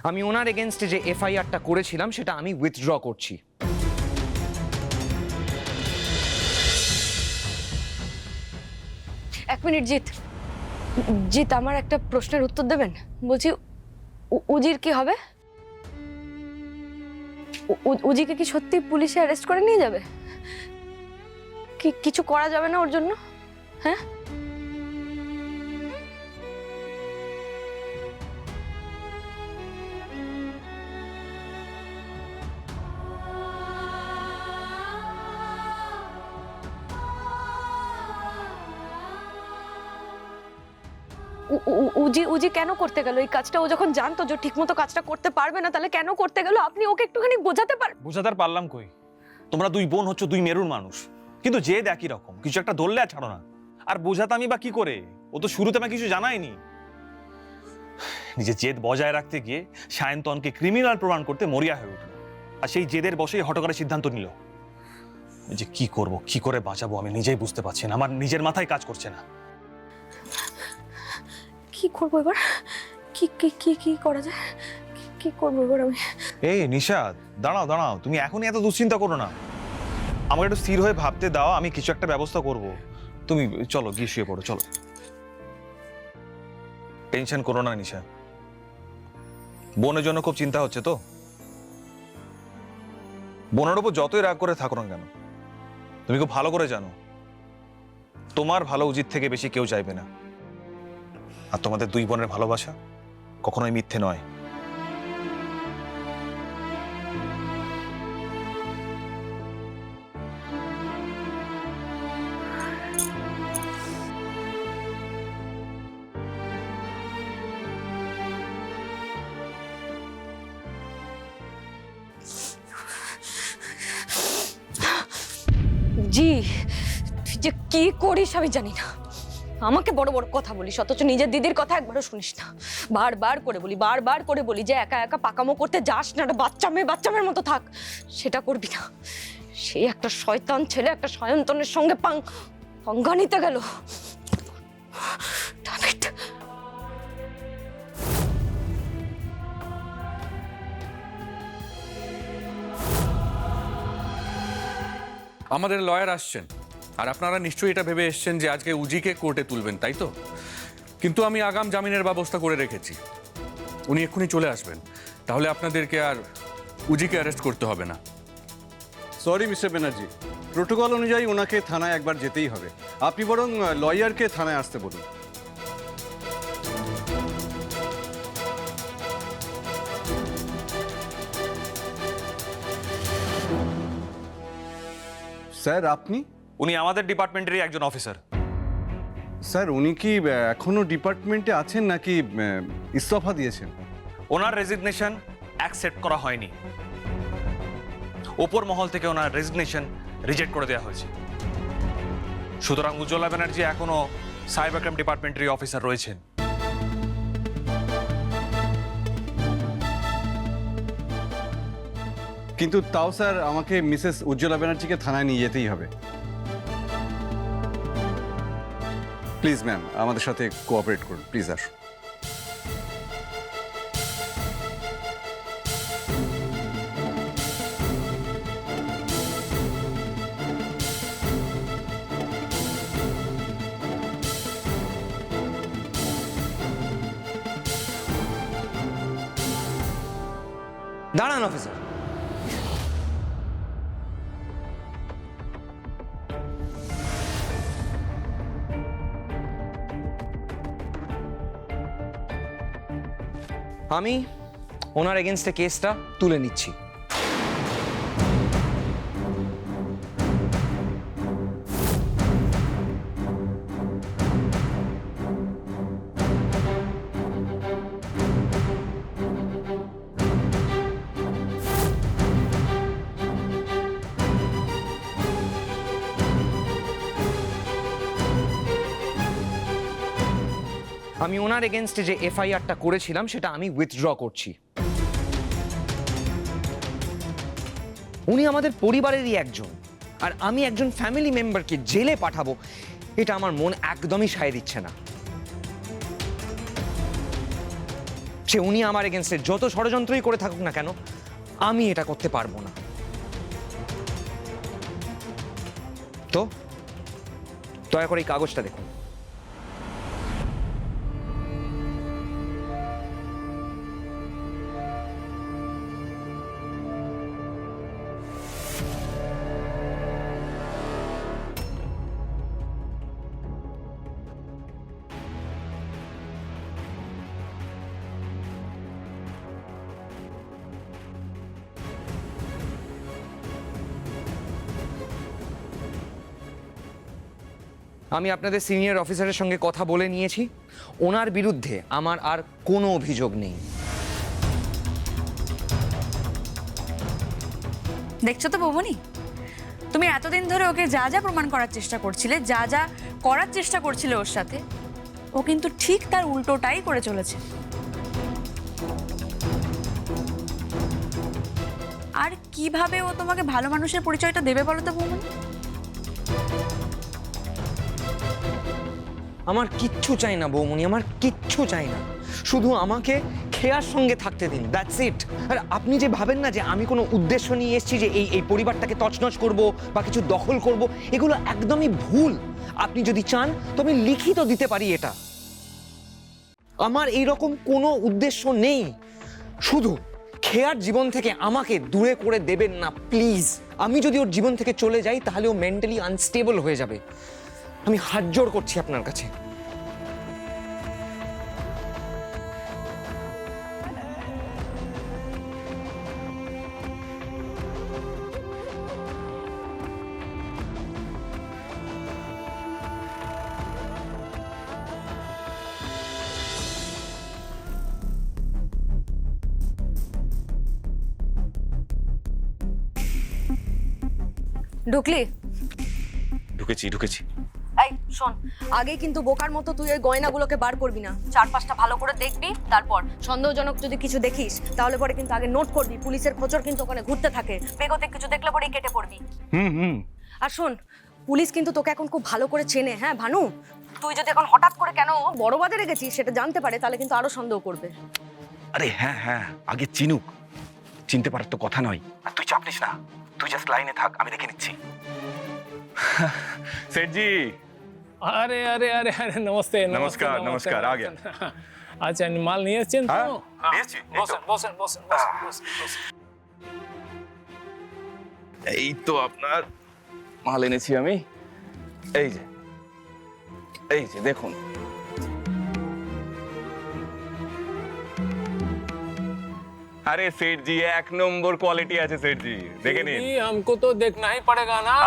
আমি ওনার এগেনস্টে যে এফআইআরটা করেছিলাম সেটা আমি উইথড্র করছি। এক মিনিট জিৎ, জিৎ আমার একটা প্রশ্নের উত্তর দেবেন? বলছি উজির কি হবে? উজিকে কি সত্যি পুলিশে অ্যারেস্ট করে নিয়ে যাবে? কি কিছু করা যাবে না ওর জন্য? হ্যাঁ, উজি কেন করতে গেল এই কাজটা? ও যখন জানতো যে ঠিক মতো কাজটা করতে পারবে না, তাহলে কেন করতে গেল? আপনি ওকে একটুখানি বোঝাতে পারেন। বোঝাতে পারলাম কই? তোমরা দুই বোন হচ্ছে দুই মেরুর মানুষ, কিন্তু যে একই রকম, কিছু একটা ধরলে আর ছাড়ো না। আর বোঝাতে আমি বা কি করে? ও তো শুরুতে আমি কিছু জানাইনি। নিজের জেদ বজায় রাখতে গিয়ে সায়ন্তনকে ক্রিমিনাল প্রমাণ করতে মরিয়া হয়ে উঠল, আর সেই জেদের বসেই হঠকারের সিদ্ধান্ত নিল। যে কি করব, কি করে বাঁচাবো আমি নিজেই বুঝতে পারছি না। আমার নিজের মাথায় কাজ করছে না। কি করবো এবার? কি কি কি কি করা যায়? কি করবো এবার আমি? এই নিশাদ, দাঁড়াও দাঁড়াও, তুমি এখনই এত দুশ্চিন্তা করো না। আমাকে একটু স্থির হয়ে ভাবতে দাও, আমি কিছু একটা ব্যবস্থা করব। তুমি চলো গিয়ে শুয়ে পড়ো, চলো। টেনশন করো না নিশা, বোনের জন্য খুব চিন্তা হচ্ছে তো। বোনের উপর যতই রাগ করে থাকো না কেন, তুমি খুব ভালো করে জানো তোমার ভালো উচিত থেকে বেশি কেউ চাইবে না। আর তোমাদের দুই বোনের ভালোবাসা কখনোই মিথ্যে নয়। জি, তুই যে কি করিস আমি জানি না। আমাকে বড় বড় কথা বলিস, অথচ নিজের দিদির কথা একবারও শুনিস না। বারবার করে বলি যে একা একা পাকামো করতে যাস না, বাচ্চা মেয়ের মতো থাক। সেটা করবি না। সেই একটা শয়তান ছেলে একটা সায়ন্তনের সঙ্গে পাঙ্গা নিতে গেল। Damn it! আমাদের লয়ার আসছেন, আর আপনারা নিশ্চয়ই এটা ভেবে এসছেন যে আজকে উজিকে কোর্টে তুলবেন, তাই তো? কিন্তু আমি আগাম জামিনের ব্যবস্থা করে রেখেছি। উনি এক্ষুনি চলে আসবেন, তাহলে আপনাদেরকে আর উজিকে অ্যারেস্ট করতে হবে না। সরি মিস্টার ব্যানার্জি, প্রোটোকল অনুযায়ী ওনাকে থানায় একবার যেতেই হবে। আপনি বরং লয়ারকে থানায় আসতে বলুন। স্যার আপনি? উনি আমাদের ডিপার্টমেন্টেরই একজন অফিসার। স্যার উনি কি এখনো ডিপার্টমেন্টে আছেন নাকি ইস্তফা দিয়েছেন? ওনার রেজিগনেশন অ্যাকসেপ্ট করা হয়নি। ওপর মহল থেকে ওনার রেজিগনেশন রিজেক্ট করে দেওয়া হয়েছে। সুতরাং উজ্জ্বলা ব্যানার্জি এখনো সাইবার ক্রাইম ডিপার্টমেন্টেরই অফিসার রয়েছেন। কিন্তু তাও স্যার আমাকে মিসেস উজ্জ্বলা ব্যানার্জিকে থানায় নিয়ে যেতেই হবে। প্লিজ ম্যাম, আমাদের সাথে কোঅপারেট করুন, প্লিজ আসুন। দাঁড়ান অফিসার। আমি ওনার এগেনস্টে কেসটা তুলে নিচ্ছি। আমি ওনার এগেনস্টে যে এফআইআরটা করেছিলাম সেটা আমি উইথড্র করছি। উনি আমাদের পরিবারেরই একজন, আর আমি একজন ফ্যামিলি মেম্বারকে জেলে পাঠাবো, এটা আমার মন একদমই সায় দিচ্ছে না। সে উনি আমার এগেনস্টে যত ষড়যন্ত্রই করে থাকুক না কেন, আমি এটা করতে পারবো না। তো দয়া করে এই কাগজটা দেখুন। আমি আপনাদের সিনিয়র অফিসারের সঙ্গে কথা বলে নিয়েছি, ওনার বিরুদ্ধে আমার আর কোনো অভিযোগ নেই। দেখছো তো বৌমনি, তুমি এতদিন ধরে ওকে যা যা প্রমাণ করার চেষ্টা করছিলে, যা যা করার চেষ্টা করছিলে ওর সাথে, ও কিন্তু ঠিক তার উল্টোটাই করে চলেছে। আর কিভাবে ও তোমাকে ভালো মানুষের পরিচয়টা দেবে বলো তো বৌমনি? আমার কিচ্ছু চাই না বৌমনি, আমার কিচ্ছু চাই না, শুধু আমাকে খেয়ার সঙ্গে থাকতে দিন, দ্যাটস ইট। আর আপনি যে ভাবেন না যে আমি কোনো উদ্দেশ্য নিয়ে এসেছি যে এই পরিবারটাকে তছনছ করব বা কিছু দখল করব, এগুলো একদমই ভুল। আপনি যদি চান তো আমি লিখিত দিতে পারি এটা। আমার এইরকম কোনো উদ্দেশ্য নেই, শুধু খেয়ার জীবন থেকে আমাকে দূরে করে দেবেন না প্লিজ। আমি যদি ওর জীবন থেকে চলে যাই তাহলে ও মেন্টালি আনস্টেবল হয়ে যাবে। আমি হাত জোড় করছি আপনার কাছে। ঢুকলি? ঢুকেছি। এই শোন, আগে কিন্তু বোকার মতো তুই ওই গয়নাগুলোকে বার করবি না। চারপাশটা ভালো করে দেখবি, তারপর সন্দেহজনক যদি কিছু দেখিস তাহলে পরে কিন্তু আগে নোট করবি। পুলিশের খোঁজর কিন্তু ওখানে ঘুরতে থাকে, বেগতে কিছু দেখলে পরেই কেটে পড়বি। আর শোন, পুলিশ কিন্তু তোকে এখন খুব ভালো করে চেনে। হ্যাঁ ভানু, তুই যদি এখন হঠাৎ করে কেন বড় বাজারে গেছিস সেটা জানতে পারে, তাহলে কিন্তু আরো সন্দেহ করবে। আরে হ্যাঁ, আগে চিনুক, চিনতে পারার তো কথা নয়। আর তুই চাপ নিস না, তুই জাস্ট লাইনে থাক, আমি দেখে নিচ্ছি। सेठ अरे अरे अरे अरे नमस्ते नमस्कार आ गया। अच्छा माल নিয়ে এসেছেন তো? নিয়েছি, এই তো। বসেন বসেন। এই তো আপনার মাল এনেছি আমি। এই যে দেখুন। अरे सेठ जी 1 नंबर क्वालिटी আছে सेठ जी, देखे नहीं? हमको तो देखना ही पड़ेगा ना।